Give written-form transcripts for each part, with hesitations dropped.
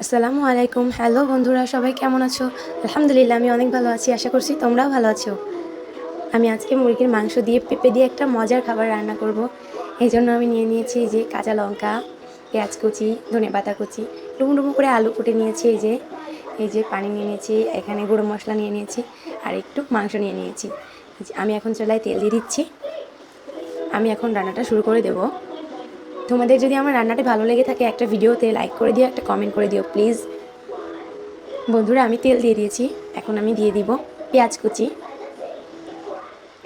আসসালামু আলাইকুম। হ্যালো বন্ধুরা, সবাই কেমন আছো? আলহামদুলিল্লাহ আমি অনেক ভালো আছি। আশা করছি তোমরাও ভালো আছো। আমি আজকে মুরগির মাংস দিয়ে পেঁপে দিয়ে একটা মজার খাবার রান্না করব। জন্য আমি নিয়ে নিয়েছি এই যে কাঁচা লঙ্কা, পেঁয়াজ কুচি, ধনেপাতা কুচি, ডুমো ডুমো করে আলু কুটে নিয়েছি, এই যে পানি নিয়ে নিয়েছি, এখানে গুঁড়ো মশলা নিয়ে নিয়েছি আর একটু মাংস নিয়ে নিয়েছি। আমি এখন চুলায় তেল দিয়ে দিচ্ছি। আমি এখন রান্নাটা শুরু করে দেবো। তোমাদের যদি আমার রান্নাটা ভালো লেগে থাকে একটা ভিডিওতে লাইক করে দিও, একটা কমেন্ট করে দিও প্লিজ। বন্ধুরা, আমি তেল দিয়ে দিয়েছি। এখন আমি দিয়ে দিব পেঁয়াজ কুচি,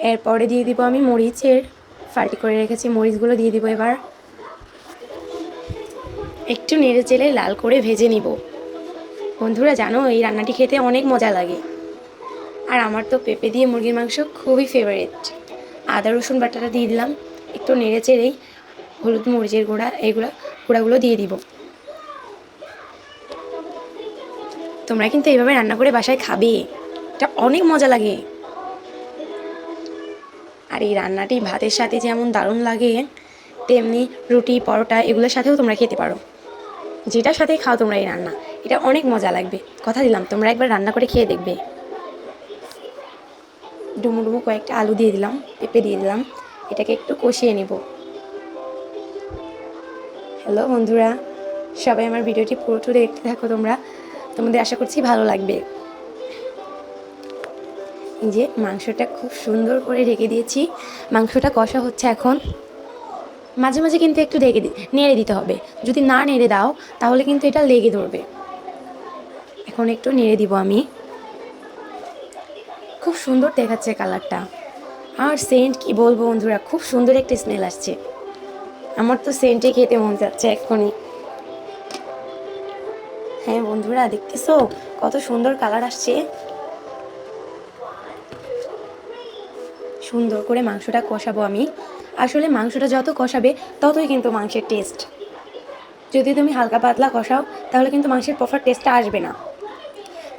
এরপরে দিয়ে দিব আমি মরিচের ফাল্টি করে রেখেছি, মরিচগুলো দিয়ে দিব। এবার একটু নেড়ে চেড়ে লাল করে ভেজে নিব। বন্ধুরা জানো, এই রান্নাটি খেতে অনেক মজা লাগে, আর আমার তো পেঁপে দিয়ে মুরগির মাংস খুবই ফেভারিট। আদা রসুন বাটাটা দিয়ে দিলাম, একটু নেড়ে চেড়েই হলুদ মরিচের গুঁড়াগুলো দিয়ে দিব। তোমরা কিন্তু এইভাবে রান্না করে বাসায় খাবে, এটা অনেক মজা লাগে। আর এই রান্নাটি ভাতের সাথে যেমন দারুণ লাগে, তেমনি রুটি পরোটা এগুলোর সাথেও তোমরা খেতে পারো। যেটার সাথেই খাও তোমরা এই রান্না, এটা অনেক মজা লাগবে। কথা দিলাম, তোমরা একবার রান্না করে খেয়ে দেখবে। ডুমো ডুমো কয়েকটা আলু দিয়ে দিলাম, পেঁপে দিয়ে দিলাম, এটাকে একটু কষিয়ে নিব। হ্যালো বন্ধুরা, সবাই আমার ভিডিওটি পুরোটা দেখতে থাকো তোমরা, তোমাদের আশা করছি ভালো লাগবে। এই যে মাংসটা খুব সুন্দর করে ঢেকে দিয়েছি, মাংসটা কষা হচ্ছে এখন। মাঝে মাঝে কিন্তু একটু নেড়ে দিতে হবে, যদি না নেড়ে দাও তাহলে কিন্তু এটা লেগে ধরবে। এখন একটু নেড়ে দিব আমি। খুব সুন্দর দেখাচ্ছে কালারটা, আর সেন্ট কি বলবো বন্ধুরা, খুব সুন্দর একটা স্মেল আসছে। আমার তো সেন্টে খেতে মন যাচ্ছে এক্ষুনি। হ্যাঁ বন্ধুরা, দেখতেছো কত সুন্দর কালার আসছে। সুন্দর করে মাংসটা কষাবো আমি। আসলে মাংসটা যত কষাবে ততই কিন্তু মাংসের টেস্ট। যদি তুমি হালকা পাতলা কষাও তাহলে কিন্তু মাংসের প্রপার টেস্টটা আসবে না।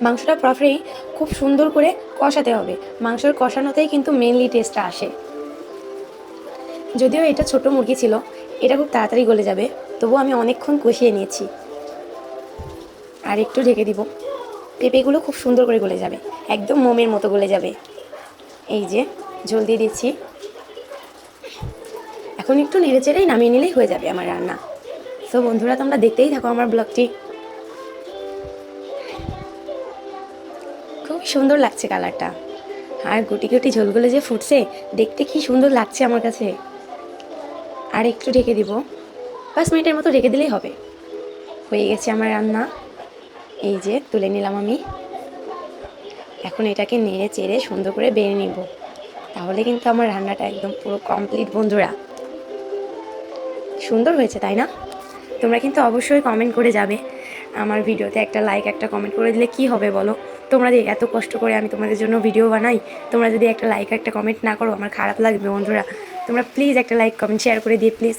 মাংসটা প্রপারই খুব সুন্দর করে কষাতে হবে, মাংসের কষানোতেই কিন্তু মেনলি টেস্টটা আসে। যদিও এটা ছোট মুরগি ছিল, এটা খুব তাড়াতাড়ি গলে যাবে, তবুও আমি অনেকক্ষণ কষিয়ে নিয়েছি। আর একটু ঢেকে দিব, পেঁপেগুলো খুব সুন্দর করে গলে যাবে, একদম মোমের মতো গলে যাবে। এই যে ঝোল দিয়ে দিচ্ছি, এখন একটু নেড়ে চেড়েই নামিয়ে নিলেই হয়ে যাবে আমার রান্না। সো বন্ধুরা, তোমরা দেখতেই থাকো আমার ব্লগটি। খুব সুন্দর লাগছে কালারটা, আর গুটি গুটি ঝোলগুলো যে ফুটছে দেখতে কি সুন্দর লাগছে আমার কাছে। আর একটু ঢেকে দিব, 5 মিনিটের মতো ঢেকে দিলেই হবে। হয়ে গেছে আমার রান্না। এই যে তুলে নিলাম আমি। এখন এটাকে নেড়ে চেড়ে সুন্দর করে বেড়ে নিব, তাহলে কিন্তু আমার রান্নাটা একদম পুরো কমপ্লিট বন্ধুরা। সুন্দর হয়েছে তাই না? তোমরা কিন্তু অবশ্যই কমেন্ট করে যাবে। আমার ভিডিওতে একটা লাইক একটা কমেন্ট করে দিলে কি হবে বলো? তোমরা যে এত কষ্ট করে আমি তোমাদের জন্য ভিডিও বানাই, তোমরা যদি একটা লাইক একটা কমেন্ট না করো আমার খারাপ লাগবে বন্ধুরা। তোমরা প্লিজ একটা লাইক কমেন্ট শেয়ার করে দিয়ে প্লিজ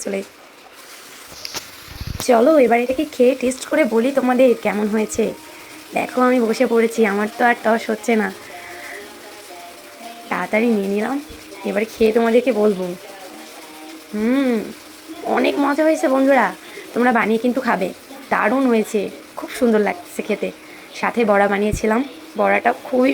চলো এবার এটাকে খেয়ে টেস্ট করে বলি তোমাদের কেমন হয়েছে। দেখো আমি বসে পড়েছি, আমার তো আর টস হচ্ছে না, তাড়াতাড়ি নিয়ে নিলাম। এবার খেয়ে তোমাদেরকে বলবো। অনেক মজা হয়েছে বন্ধুরা, তোমরা বানিয়ে কিন্তু খাবে, দারুণ হয়েছে, খুব সুন্দর লাগছে খেতে। সাথে বড়া বানিয়েছিলাম, বড়াটা খুবই